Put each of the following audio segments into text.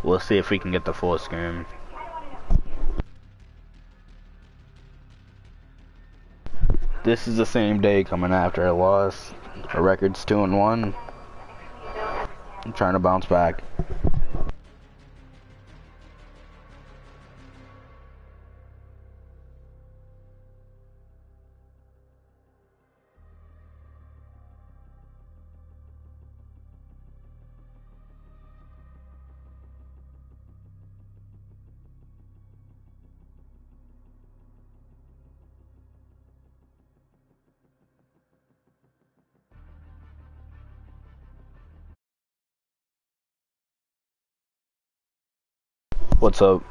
We'll see if we can get the full Scrim. This is the same day coming after a loss. Our record's 2-1. I'm trying to bounce back. What's up?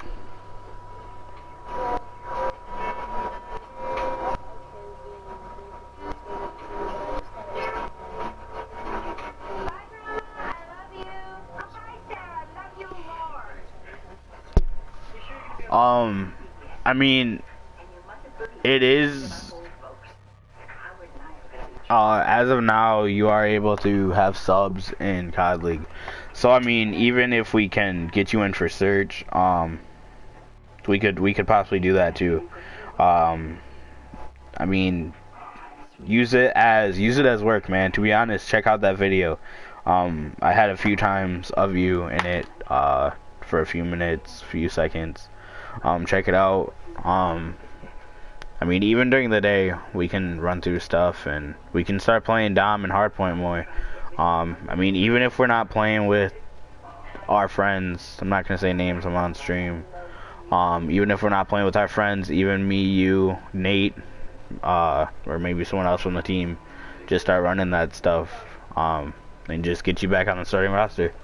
I mean, it is, as of now, you are able to have subs in COD League. So, I mean, even if we can get you in for search, we could possibly do that too. I mean, use it as work, man. To be honest, check out that video. I had a few times of you in it, for a few minutes, few seconds. Check it out. I mean, even during the day, we can run through stuff, and we can start playing Dom and Hardpoint more. I mean, even if we're not playing with our friends, I'm not gonna say names, I'm on stream. Even if we're not playing with our friends, even me, you, Nate, or maybe someone else from the team, just start running that stuff, and just get you back on the starting roster.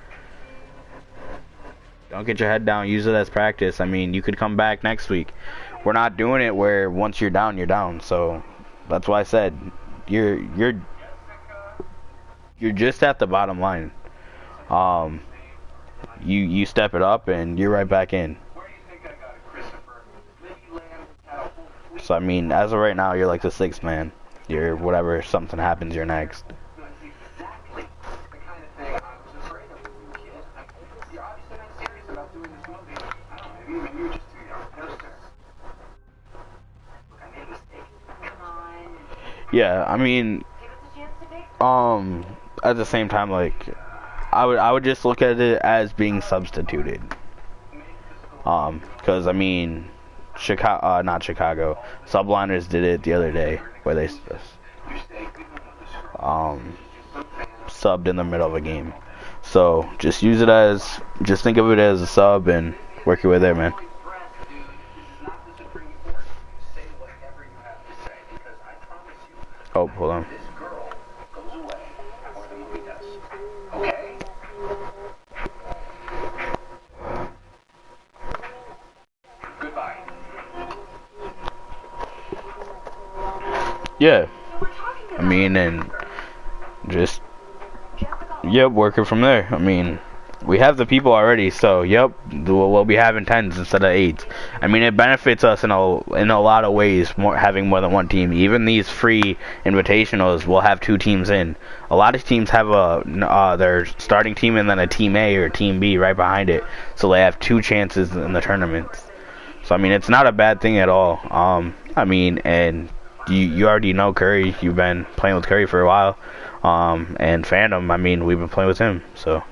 Don't get your head down, use it as practice. I mean, you could come back next week. We're not doing it where once you're down, you're down. So that's why I said you're just at the bottom line. You step it up and you're right back in. So I mean, as of right now, you're like the sixth man. You're whatever, something happens, you're next. Yeah, I mean, at the same time, like, I would just look at it as being substituted. Because I mean, not Chicago, Subliners did it the other day, where they subbed in the middle of a game. So just just think of it as a sub and work your way there, man. Oh, hold on. Yeah, I mean, and just, yep, working from there. I mean, we have the people already, so yep, we'll be having 10s instead of 8s. I mean, it benefits us in a lot of ways, having more than one team. Even these free invitationals will have 2 teams in. A lot of teams have their starting team and then a team A or team B right behind it, so they have 2 chances in the tournaments. So I mean, it's not a bad thing at all. I mean, and you already know Curry. You've been playing with Curry for a while. And Phantom, I mean, we've been playing with him, so.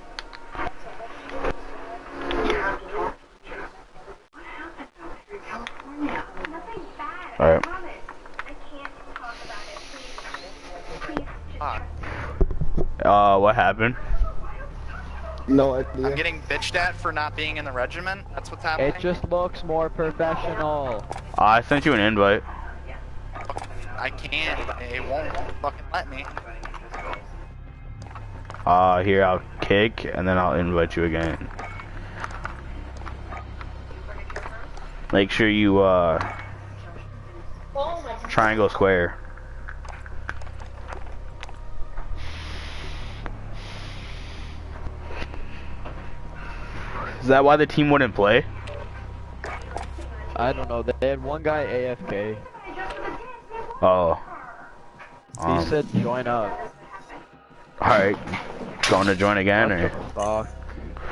Alright. What happened? No idea. I'm getting bitched at for not being in the regiment. That's what's happening. It just looks more professional. I sent you an invite. I can't. It won't fucking let me. Here, I'll kick, and then I'll invite you again. Make sure you, triangle square. Is that why the team wouldn't play? I don't know. They had one guy AFK. Oh. He said join up. Alright. Going to join again, or? Fuck.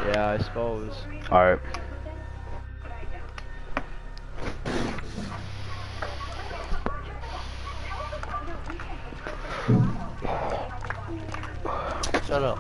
Yeah, I suppose. Alright. Shut up.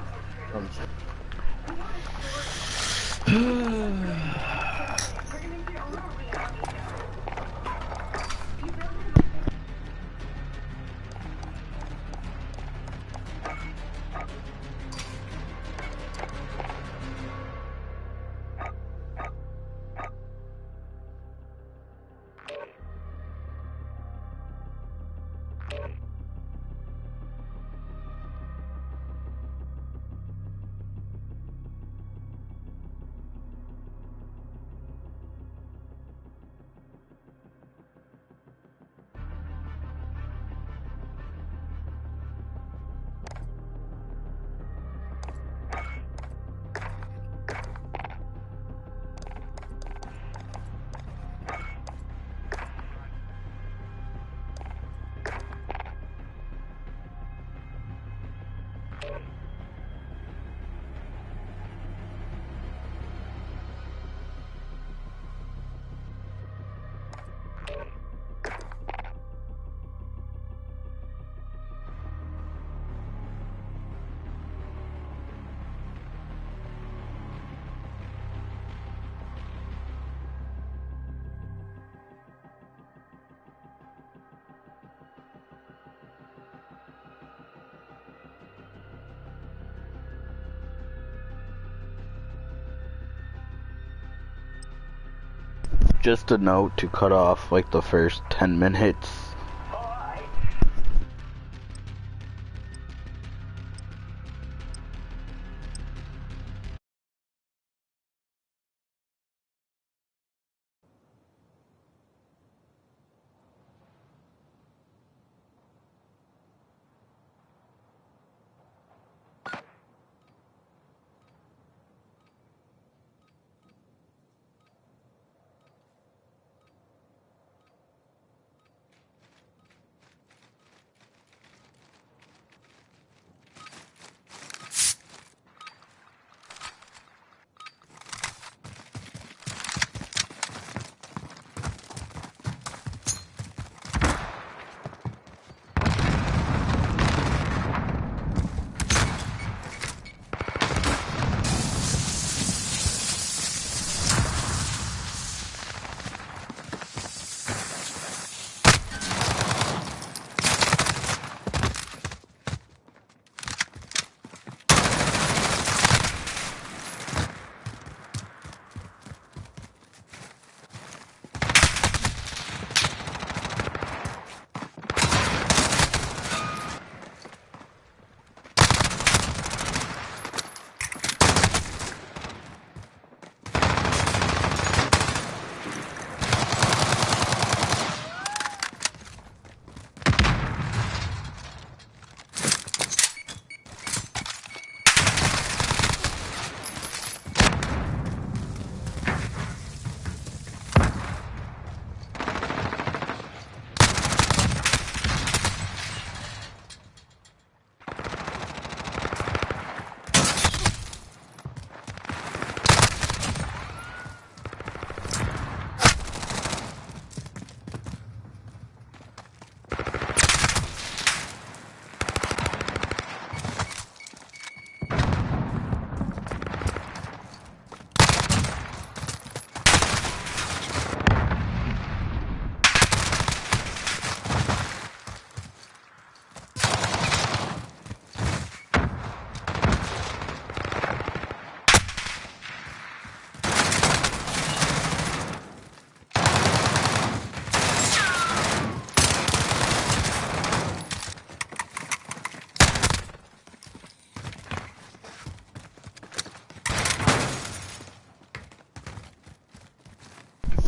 Just a note to cut off like the first 10 minutes.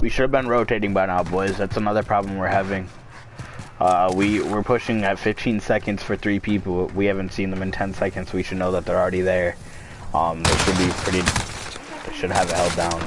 We should have been rotating by now, boys. That's another problem we're having. We're pushing at 15 seconds for 3 people. We haven't seen them in 10 seconds. We should know that they're already there. They should be pretty. They should have it held down.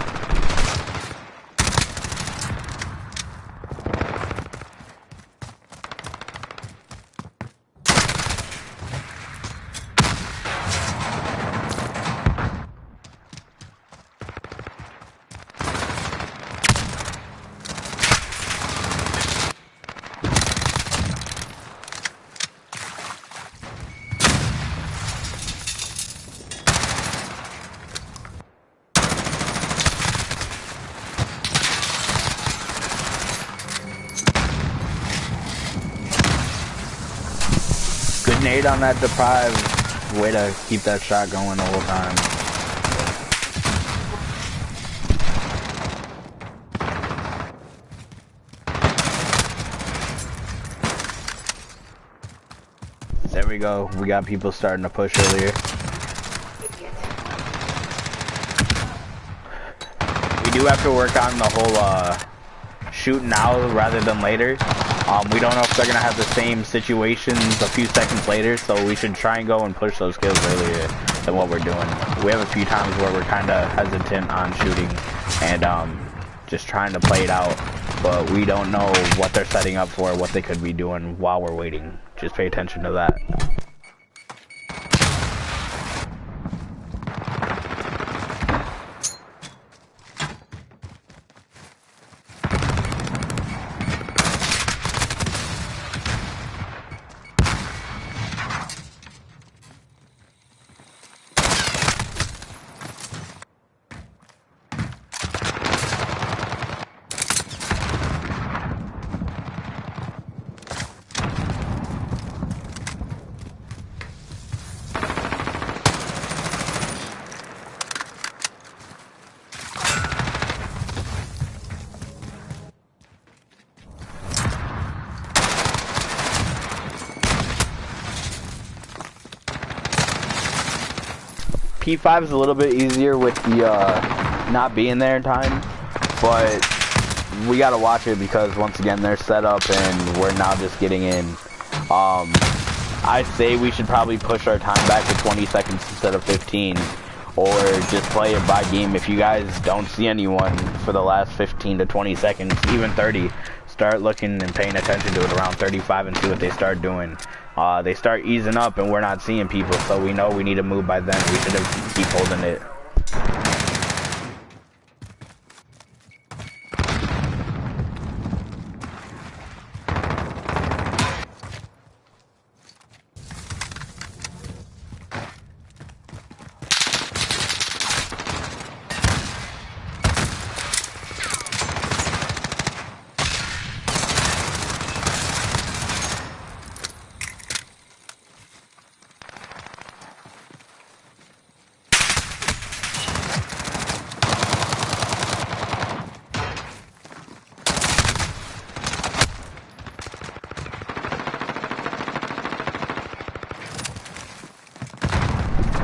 nade on that deprived. Way to keep that shot going the whole time. There we go. We got people starting to push earlier. We do have to work on the whole shoot now rather than later. We don't know if they're gonna have the same situations a few seconds later, so we should try and go and push those kills earlier than what we're doing. We have a few times where we're kind of hesitant on shooting and just trying to play it out, but we don't know what they're setting up for, what they could be doing while we're waiting. Just pay attention to that. P5 is a little bit easier with the not being there in time, but we gotta watch it because once again they're set up and we're now just getting in. I say we should probably push our time back to 20 seconds instead of 15, or just play it by game. If you guys don't see anyone for the last 15 to 20 seconds, even 30, start looking and paying attention to it around 35 and see what they start doing. They start easing up and we're not seeing people, so we know we need to move by then. We should have keep holding it.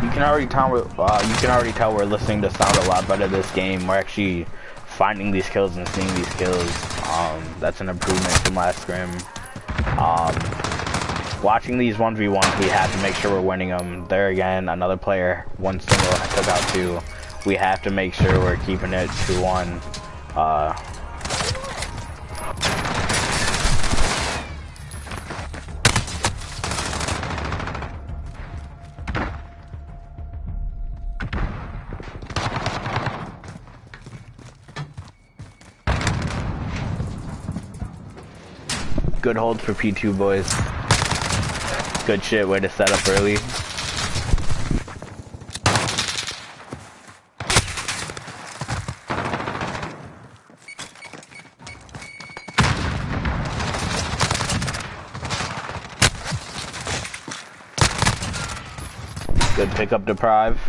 You can already tell we're listening to sound a lot better this game. We're actually finding these kills and seeing these kills. That's an improvement from last scrim. Watching these 1v1s, we have to make sure we're winning them. There again, another player, one single took out two. We have to make sure we're keeping it 2-1. Good hold for P2, boys. Good shit, way to set up early. Good pick up deprive.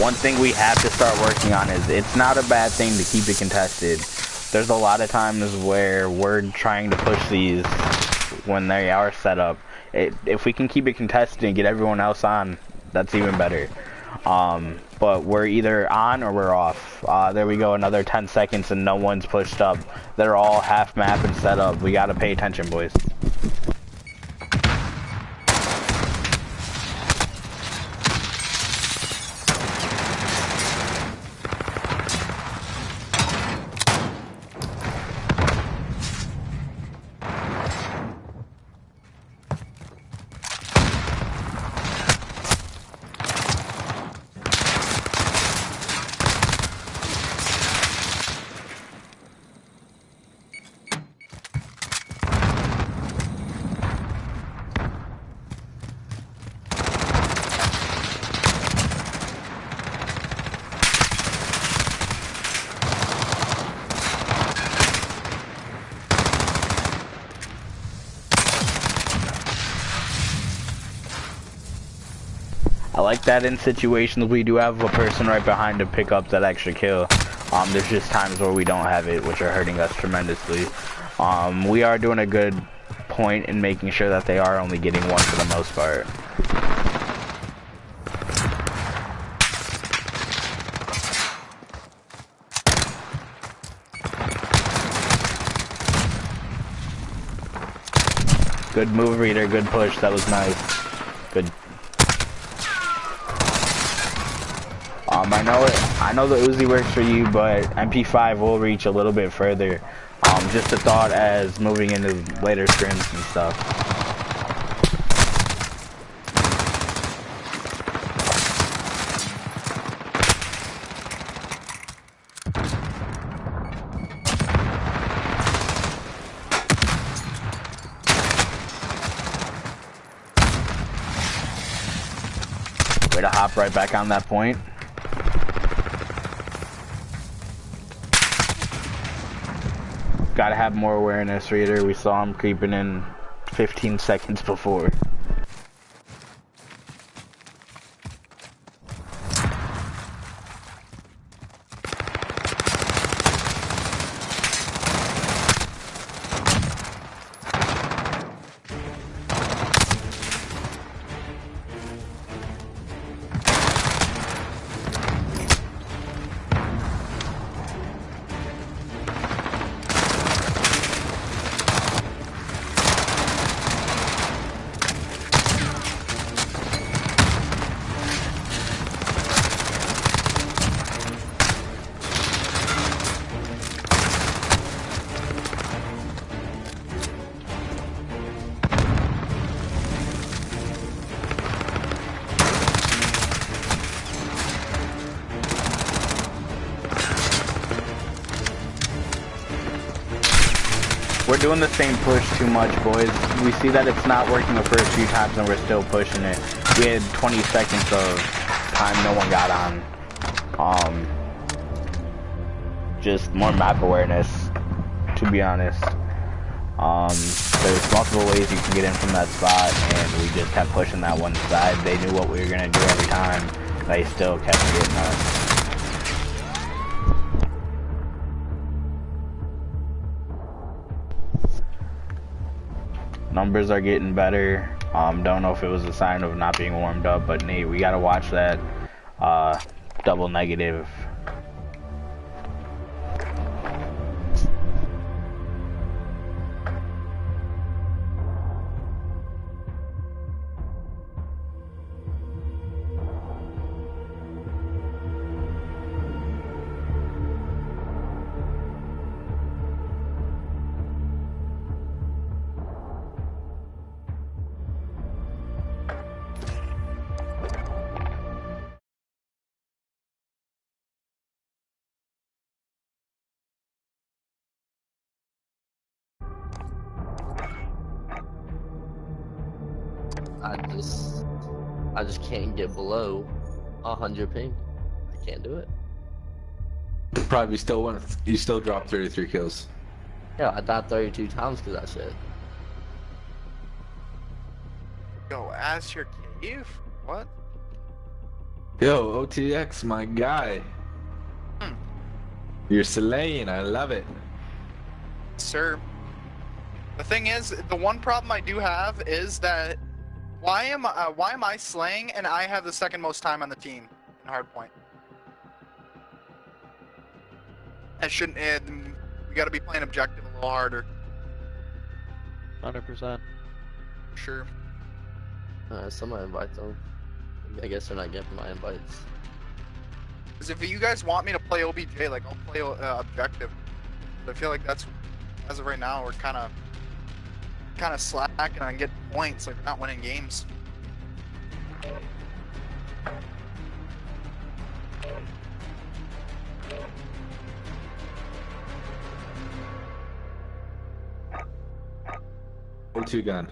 One thing we have to start working on is it's not a bad thing to keep it contested. There's a lot of times where we're trying to push these when they are set up. If we can keep it contested and get everyone else on, that's even better. But we're either on or we're off. There we go, another 10 seconds and no one's pushed up. They're all half map and set up. We gotta pay attention, boys. I like that in situations we do have a person right behind to pick up that extra kill. There's just times where we don't have it, which are hurting us tremendously. We are doing a good point in making sure that they are only getting one for the most part. Good move, Reader. Good push. That was nice. Good. I know the Uzi works for you, but MP5 will reach a little bit further. Just a thought as moving into later scrims and stuff. Way to hop right back on that point. Gotta have more awareness, Reader. We saw him creeping in 15 seconds before. We're doing the same push too much, boys. We see that it's not working the first few times and we're still pushing it. We had 20 seconds of time no one got on. Just more map awareness, to be honest. There's multiple ways you can get in from that spot, and we just kept pushing that one side. They knew what we were gonna do every time. They still kept getting us. Numbers are getting better. Don't know if it was a sign of not being warmed up, but Nate, we gotta watch that double negative. I just can't get below 100 ping. I can't do it. Probably still won. You still dropped 33 kills. Yeah, I died 32 times because of that shit. Yo, as your cave? What? Yo, OTX, my guy. You're slaying. I love it. Sir. The thing is, the one problem I do have is that why am I slaying and I have the second most time on the team in hardpoint? I shouldn't. We got to be playing objective a little harder. 100%. Sure. Somebody invite them. I guess they're not getting my invites. Because if you guys want me to play OBJ, like I'll play objective. But I feel like that's, as of right now, we're kind of slacking on getting points, like we're not winning games. O2 gun.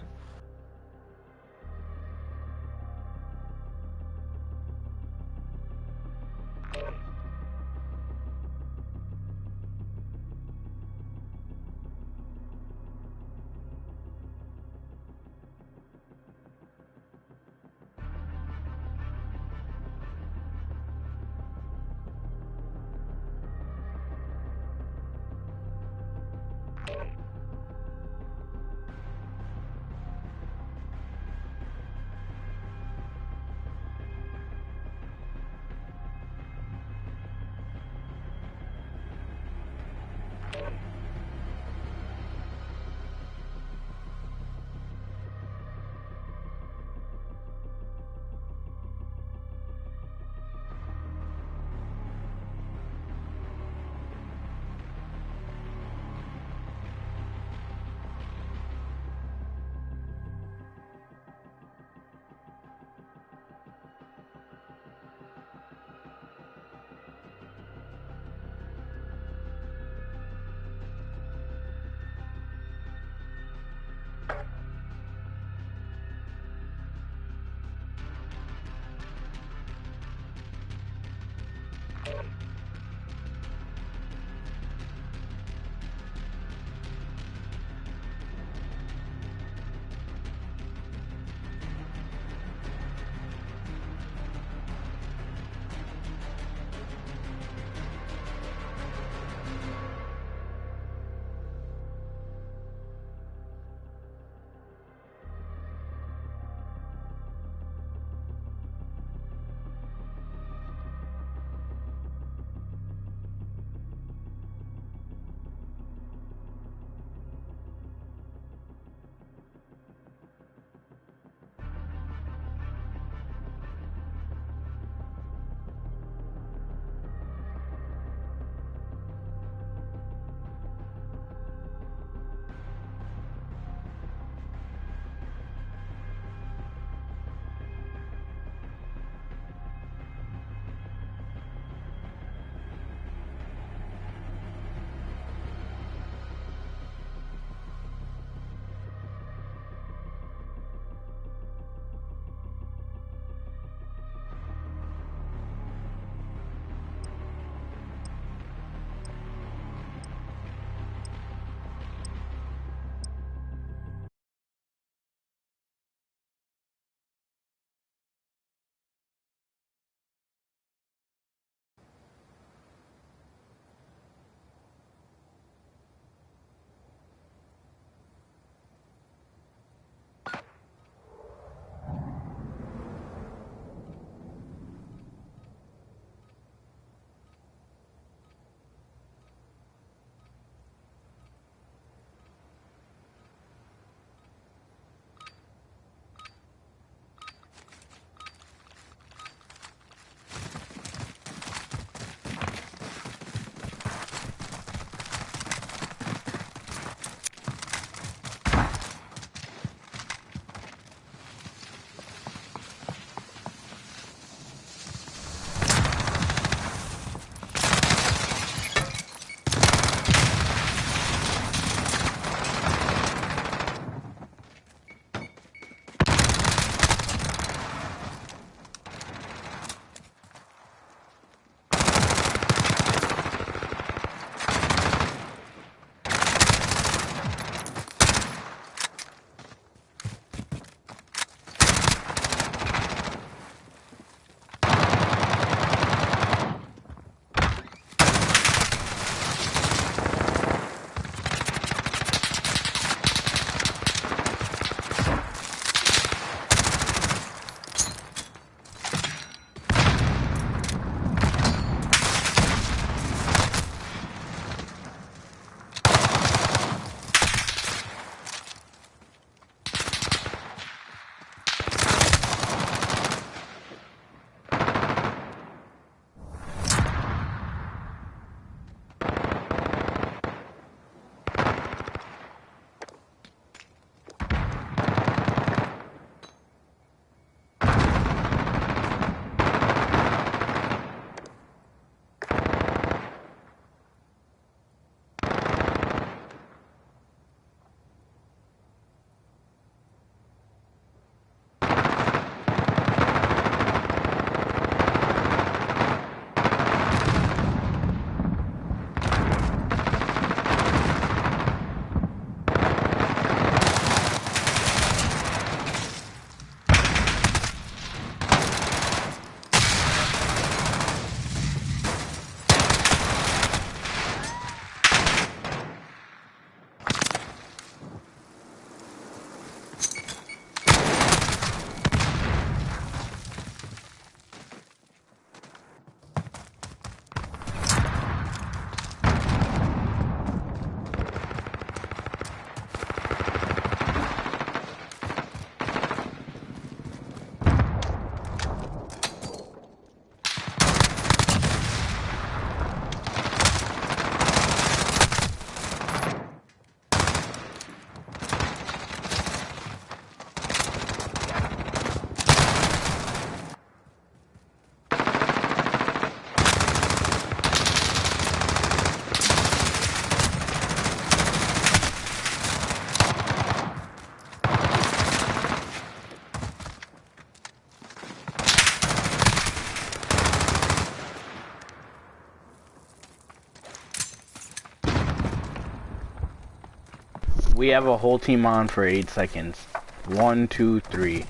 We have a whole team on for 8 seconds. 1, 2, 3.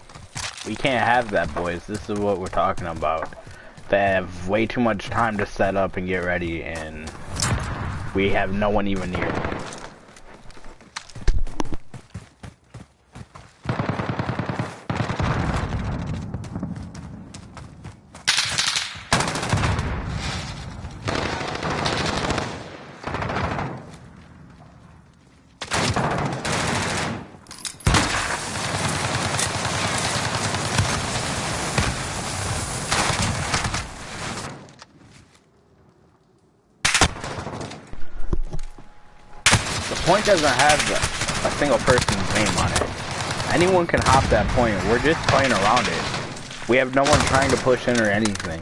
We can't have that, boys. This is what we're talking about. They have way too much time to set up and get ready, and we have no one even here. Point doesn't have a single person's name on it. Anyone can hop that point. We're just playing around it. We have no one trying to push in or anything.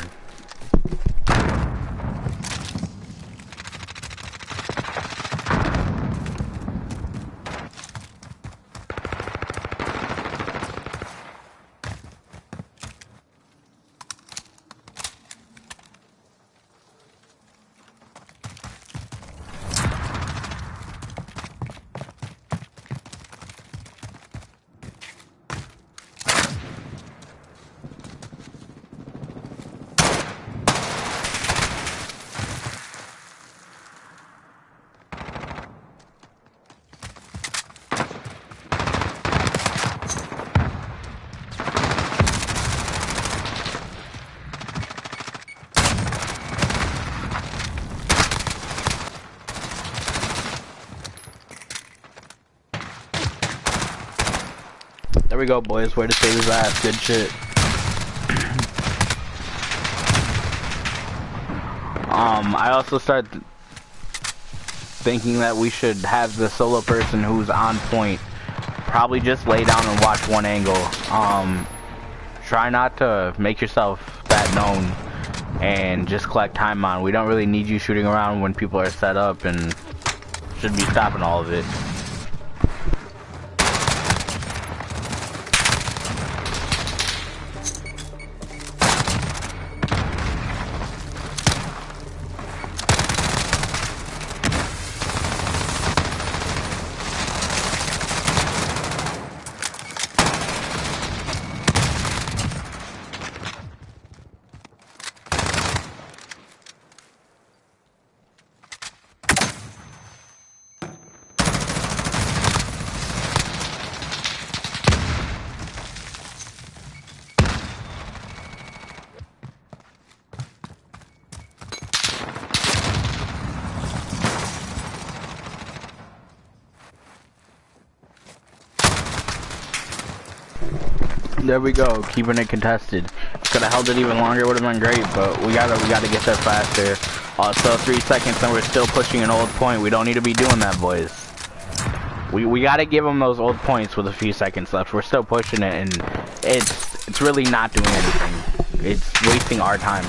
There we go, boys. Way to save his ass. Good shit. I also started thinking that we should have the solo person who's on point probably just lay down and watch one angle. Try not to make yourself that known and just collect time on. We don't really need you shooting around when people are set up, and should be stopping all of it. There we go, keeping it contested. Could have held it even longer, would have been great, but we gotta get there faster. Also, 3 seconds and we're still pushing an old point. We don't need to be doing that, boys. We gotta give them those old points with a few seconds left. We're still pushing it, and it's really not doing anything. It's wasting our time.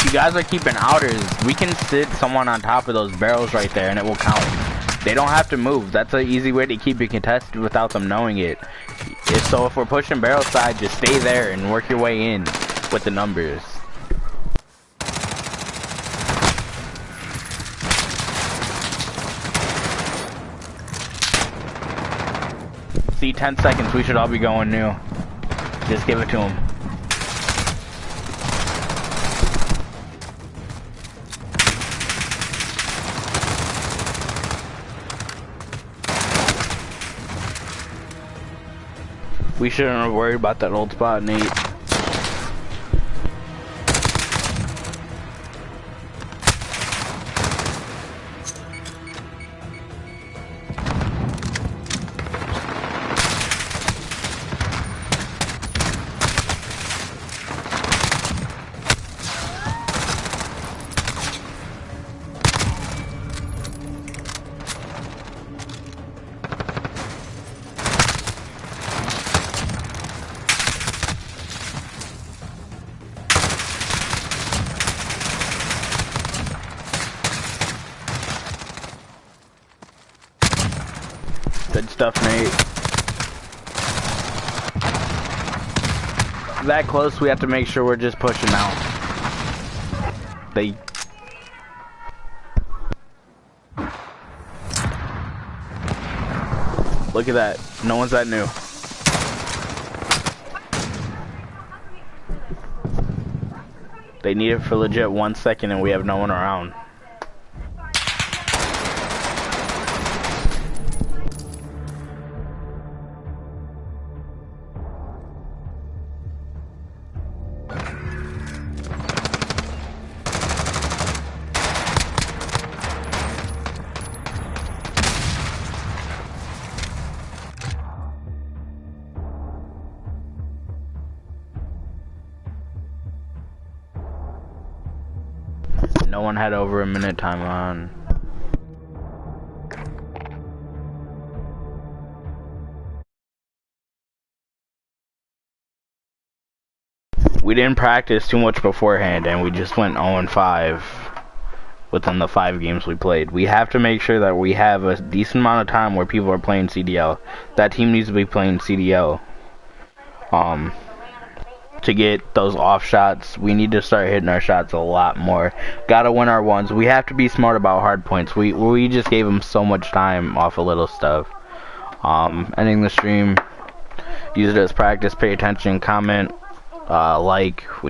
You guys are keeping outers. We can sit someone on top of those barrels right there and it will count. They don't have to move. That's an easy way to keep it contested without them knowing it. So if we're pushing barrel side, just stay there and work your way in with the numbers. See, 10 seconds, we should all be going new. Just give it to them. We shouldn't have worried about that old spot, Nate. Good stuff, Nate. That close, we have to make sure we're just pushing out. They... Look at that. No one's that new. They need it for legit 1 second and we have no one around. No one had over a minute time on. We didn't practice too much beforehand and we just went 0-5 within the 5 games we played. We have to make sure that we have a decent amount of time where people are playing CDL. That team needs to be playing CDL. To get those off shots, we need to start hitting our shots a lot more. Gotta win our ones. We have to be smart about hard points. We just gave them so much time off of little stuff. Ending the stream. Use it as practice. Pay attention. Comment. Like.